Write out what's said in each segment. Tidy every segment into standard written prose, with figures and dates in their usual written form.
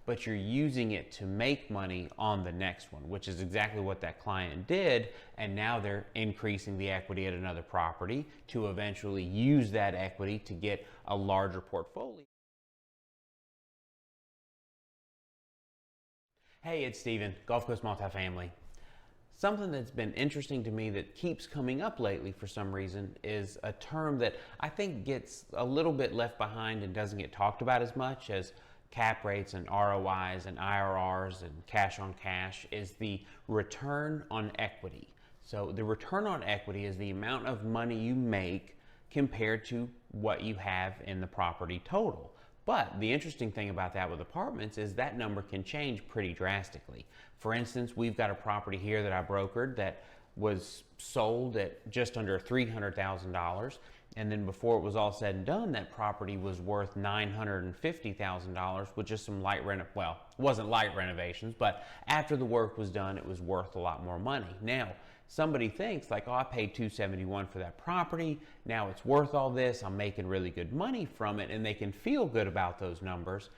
but you're using it to make money on the next one, which is exactly what that client did. And now they're increasing the equity at another property to eventually use that equity to get a larger portfolio. Hey, it's Steven, Gulf Coast Multifamily. Something that's been interesting to me that keeps coming up lately for some reason is a term that I think gets a little bit left behind and doesn't get talked about as much as cap rates and ROIs and IRRs and cash on cash, is the return on equity. So the return on equity is the amount of money you make compared to what you have in the property total. But the interesting thing about that with apartments is that number can change pretty drastically. For instance, we've got a property here that I brokered that was sold at just under $300,000. And then before it was all said and done, that property was worth $950,000 with just some light it wasn't light renovations, but after the work was done, it was worth a lot more money. Now, somebody thinks like, oh, I paid $271 for that property. Now it's worth all this. I'm making really good money from it. And they can feel good about those numbers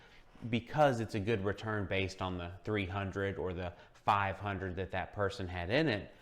because it's a good return based on the 300 or the 500 that person had in it.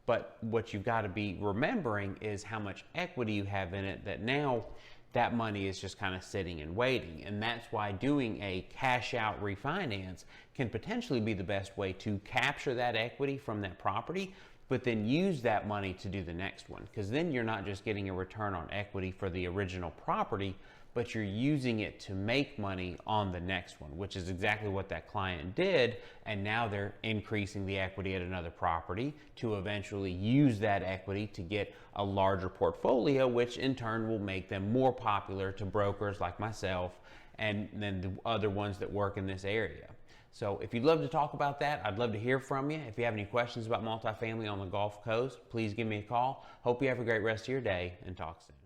But what you've got to be remembering is how much equity you have in it, that now that money is just kind of sitting and waiting. And that's why doing a cash out refinance can potentially be the best way to capture that equity from that property, but then use that money to do the next one. Because then you're not just getting a return on equity for the original property, but you're using it to make money on the next one, which is exactly what that client did. And now they're increasing the equity at another property to eventually use that equity to get a larger portfolio, which in turn will make them more popular to brokers like myself and then the other ones that work in this area. So if you'd love to talk about that, I'd love to hear from you. If you have any questions about multifamily on the Gulf Coast, please give me a call. Hope you have a great rest of your day, and talk soon.